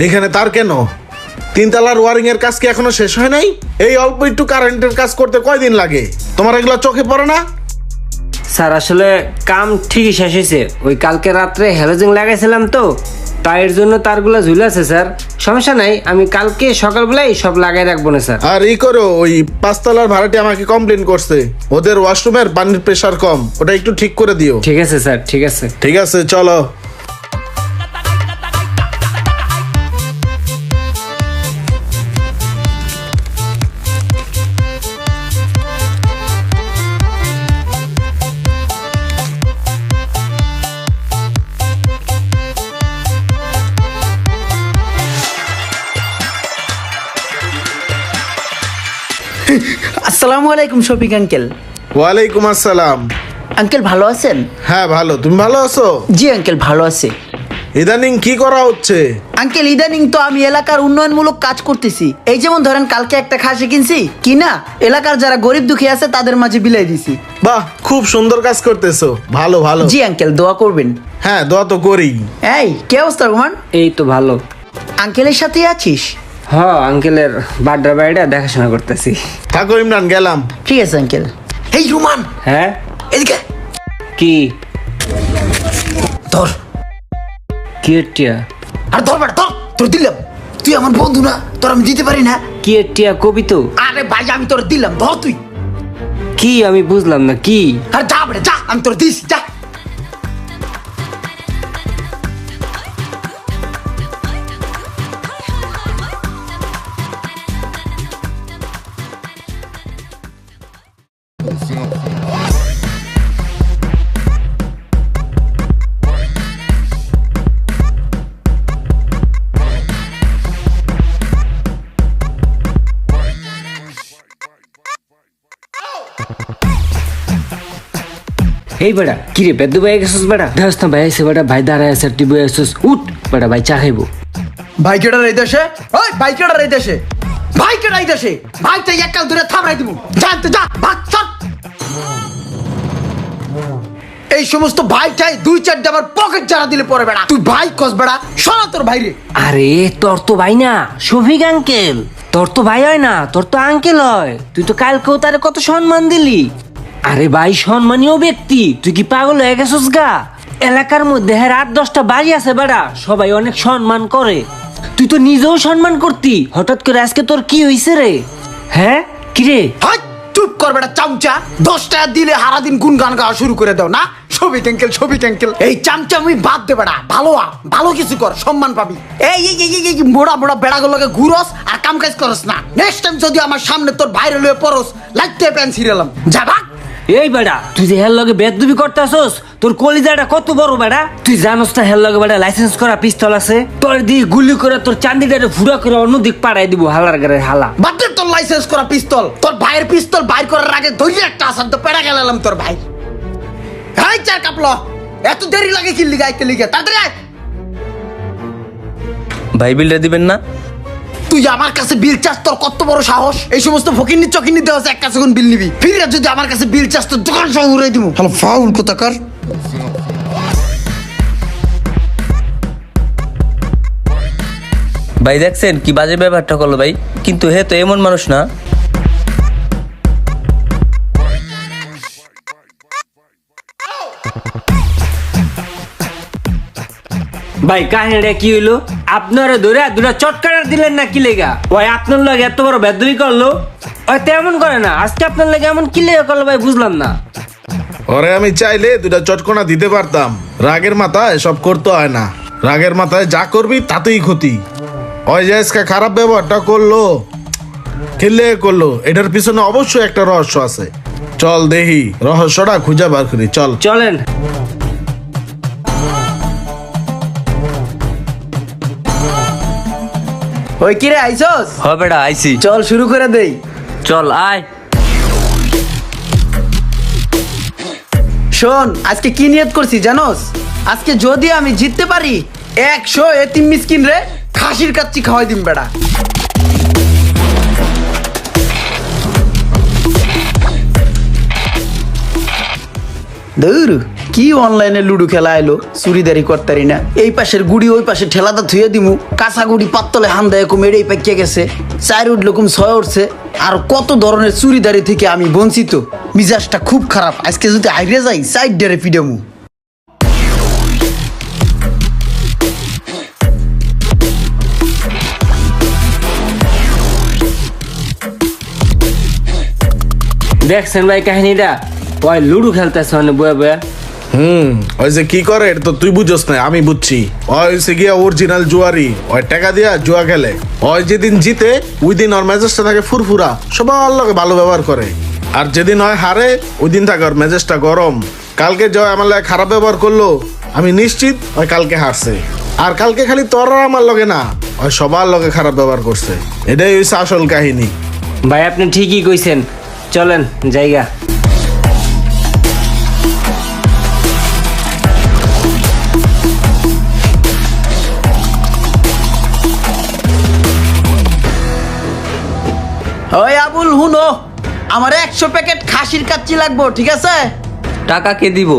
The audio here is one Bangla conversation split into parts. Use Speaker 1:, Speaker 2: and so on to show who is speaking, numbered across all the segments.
Speaker 1: এখানে তার কেন? তিনতলার ওয়ারিং এর কাজ কি এখনো শেষ হয় নাই? এই অল্প একটু কারেন্টের কাজ করতে কয়দিন লাগে? তোমার এগুলো চোখে পড়ে না?
Speaker 2: স্যার আসলে কাম ঠিকই শেষ হয়েছে, ওই কালকে রাত্রে হ্যালোজিং লাগাইছিলাম তো, তাই এর জন্য তারগুলো ঝুলে আছে স্যার। সমস্যা নাই, আমি কালকে সকালবেলায় সব লাগাই রাখবো না স্যার।
Speaker 1: আর করো, ওই 5 তলার ভাড়াটি আমাকে কমপ্লেন করছে, ওদের ওয়াশরুমের পানির প্রেসার কম, ওটা একটু ঠিক করে দিও।
Speaker 2: ঠিক আছে স্যার, ঠিক আছে।
Speaker 1: ঠিক আছে, চলো।
Speaker 3: আসসালামু আলাইকুম শফিক আঙ্কেল।
Speaker 1: ওয়ালাইকুম আসসালাম।
Speaker 3: আঙ্কেল ভালো আছেন?
Speaker 1: হ্যাঁ ভালো, তুমি ভালো আছো?
Speaker 3: জি আঙ্কেল ভালো আছে।
Speaker 1: ইদানিং কি করা হচ্ছে?
Speaker 3: আঙ্কেল ইদানিং তো আমি এলাকার উন্নয়নমূলক কাজ করতেছি। এই যেমন ধরেন কালকে একটা খাসি কিনছি, কি না এলাকার যারা গরিব দুঃখী আছে তাদের মাঝে বিলাই দিছি।
Speaker 1: বাহ, খুব সুন্দর কাজ করতেছো, ভালো ভালো।
Speaker 3: জি আঙ্কেল দোয়া করবেন।
Speaker 1: হ্যাঁ, দোয়া তো করি।
Speaker 3: এই কি অবস্থা রোমান?
Speaker 2: এই তো ভালো।
Speaker 3: আঙ্কেলের সাথে আছিস?
Speaker 2: হ্যাঁ, আঙ্কেলের বাড্ডার বাড়িটা দেখাশোনা করতেছি।
Speaker 1: থাকো ইমরান, গেলাম।
Speaker 3: ঠিক আছে আঙ্কেল। এই রোমান
Speaker 2: হ্যাঁ,
Speaker 3: এদিকে
Speaker 2: কি
Speaker 3: ধর।
Speaker 2: কি টিয়া?
Speaker 3: আর ধর বেটা ধর, তোর দিলাম। তুই আমার বন্ধু না, তোর আমি দিতে পারি না?
Speaker 2: কি টিয়া কবি তো?
Speaker 3: আরে ভাই আমি তোর দিলাম, ধর তুই।
Speaker 2: কি আমি বুঝলাম না কি?
Speaker 3: আর যা বেটা যা, আমি তোর দিস যা।
Speaker 2: এই বেড়া কি রে, বেদ্দু ভাই গেছিস বেড়া? দেখছ না ভাই এসে বেড়া, ভাই দাঁড়ায় আছে, তুই বই আসছিস, উঠ বেড়া, ভাই চা খাইবো।
Speaker 3: বাইকেটার এই দেশে, ওই বাইকেটার এই দেশে, বাইকেটার এই দেশে, বাইকটা এককাল দূরে থামড়াই দিব। জানতে যা, ভাগ চল। এই সমস্ত ভাইটাই 2-4 আবার পকেট যারা দিলে পরে বেড়া। তুই ভাই কস বেড়া, শোনা তোর ভাই রে।
Speaker 2: আরে তোর তো ভাই না, শফিক আঙ্কেল। তোর তো ভাই হয় না, তোর তো আঙ্কেল হয়। তুই তো কালকেও তারে কত সম্মান দিলি। আরে ভাই সম্মানীয় ব্যক্তি, তুই কি পাগল হয়ে গেছিস গা? এলাকার মধ্যে হ্যাঁ 8-10টা বাড়ি আছে বেড়া, সবাই অনেক সম্মান করে। তুই তো নিজেও সম্মান করতি, হঠাৎ করে আজকে তোর কি হইছে রে? হ্যাঁ কি রে?
Speaker 3: হাই চুপ কর বেড়া চামচা। 10 টাকা দিলে সারাদিন গুনগান গাওয়া শুরু করে দাও না। শফিক আঙ্কেল, শফিক আঙ্কেল, এই চামচামি বাদ দে বেড়া। ভালো ভালো কিছু কর, সম্মান পাবি। এই এই এই এই মোড়া মোড়া বেড়াগুলোকে ঘুরস আর কাম কাজ করস না। নেক্সট টাইম যদি আমার সামনে তোর বাইরে লয়ে পড়স, লাইটে প্যান ছিড়ালাম। যা ভাগ।
Speaker 2: এই বেড়া, তুই যে হের লগে বেদবি করতেছস, তোর কলিজাটা কত বড় বেড়া। তুই জানোস না হের লগে বেড়া লাইসেন্স করা পিস্তল আছে? তোর দিয়ে গুলি করে তোর চান্দিটারে ফুড়া করে অন্যদিক পাড়াই দিব, হালার গাড়ে হালা।
Speaker 3: বাদ দে তোর লাইসেন্স করা পিস্তল। তোর ভাইয়ের পিস্তল বাইর করার আগে ধরে একটা আসান তো পেড়া গেলাম তোর ভাই। হাই চার কাপলো, এত দেরি লাগে কি লিগা আইতে লিগা? তাড়াতাড়ি আয়।
Speaker 4: ভাই বিলটা দিবেন না?
Speaker 3: তুই আমার কাছে বিল চাস, তোর কত বড় সাহস? এই সমস্ত ফকিন্নি চকিন্নি দেওয়া এক কাছে কোন বিল নিবি? ফিরে যদি আমার কাছে বিল চাস তো দোকান সহ উড়াই দিব। হ্যালো ফাউল কোথাকার।
Speaker 4: ভাই দেখছেন কি বাজে ব্যাপারটা করলো ভাই, কিন্তু হে তো এমন মানুষ না।
Speaker 2: ভাই কাহিনীটা কি হইলো? আপনারা ধরে দুটা চটকানা দিলেন না কি লেগা? ওই আপনার লগে এত বড় বেদবি করলো, ওই তেমন করে না। আজকে আপনার লাগে এমন কি লেগা করলো ভাই, বুঝলাম না।
Speaker 1: ওরে আমি চাইলে 2টা চটকনা দিতে পারতাম, রাগের মাথায় সব করতে হয় না। রাগের মাথায় যা করবি তাতেই ক্ষতি। ওই যে আজকে খারাপ ব্যবহারটা করলো, খেললে করলো, এটার পিছনে অবশ্যই একটা রহস্য আছে। চল দেখি রহস্যটা খুঁজে বার করি, চল।
Speaker 2: চলেন।
Speaker 3: ওই কি রে আইছস?
Speaker 4: হ বেটা আইছি।
Speaker 3: চল শুরু করে দেই।
Speaker 4: চল আয়।
Speaker 3: শোন আজকে কি নিয়ত করছি জানোস? আজকে যদি আমি জিততে পারি 100 এতিম মিসকিন রে খাসির কাচ্চি খাওয়াই দিম বেড়া। দূর কি অনলাইনে লুডো খেলা আইলো চুরিদারি করতারি না এই পাশের গুড়ি ওই পাশে ঠেলাটা থুয়ে দিমু কাঁচা গুড়ি পাত্তলে হান দেয় এরকম এড়েই পাকিয়ে গেছে 4 উঠলো কম 6 উঠছে আর কত ধরনের চুরিদারি থেকে আমি বঞ্চিত মিজাজটা খুব খারাপ আজকে যদি আইরে যাই সাইড ডেরে পিডামু
Speaker 2: দেখছেন ভাই কাহিনীটা ওই লুডু খেলতেছে মানে বয়ে বয়ে
Speaker 1: ওই যে কি করে এটা তো তুই বুঝোস না আমি বুঝছি ওই হইছে গিয়া অরিজিনাল জুয়ারি ওই টাকা দিয়া জুয়া খেলে ওই যেদিন জিতে ওই দিন ওর মেজাজটা থাকে ফুরফুরা সবার লগে ভালো ব্যবহার করে আর যেদিন হয় হারে ওই দিন থাকে ওর মেজাজটা গরম কালকে জয় আমার লাগে খারাপ ব্যবহার করলো আমি নিশ্চিত ওই কালকে হারছে আর কালকে খালি তোর আর আমার লগে না ওই সবার লগে খারাপ ব্যবহার করছে এটাই হইছে আসল কাহিনী
Speaker 2: ভাই আপনি ঠিকই কইছেন চলেন জায়গা
Speaker 3: ওই আবুল হুনো আমার 100 প্যাকেট খাসির কাচ্চি লাগবো ঠিক আছে
Speaker 4: টাকা কে দিব?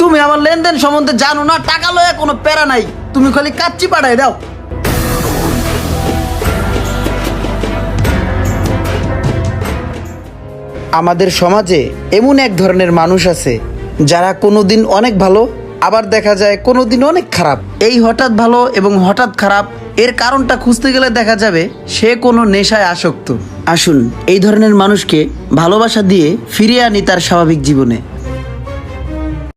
Speaker 3: তুমি আমার লেনদেন সম্বন্ধে জানো না টাকা লয়ে কোনো প্যারা নাই তুমি খালি কাচ্চি পাঠাই দাও আমাদের সমাজে এমন এক ধরনের মানুষ আছে যারা কোনোদিন অনেক ভালো আবার দেখা যায় কোনোদিন অনেক খারাপ এই হঠাৎ ভালো এবং হঠাৎ খারাপ এর কারণটা খুঁজতে গেলে দেখা যাবে সে কোনো নেশায় আসক্ত আসুন এই ধরনের মানুষকে ভালোবাসা দিয়ে ফিরিয়ে আনি তার স্বাভাবিক জীবনে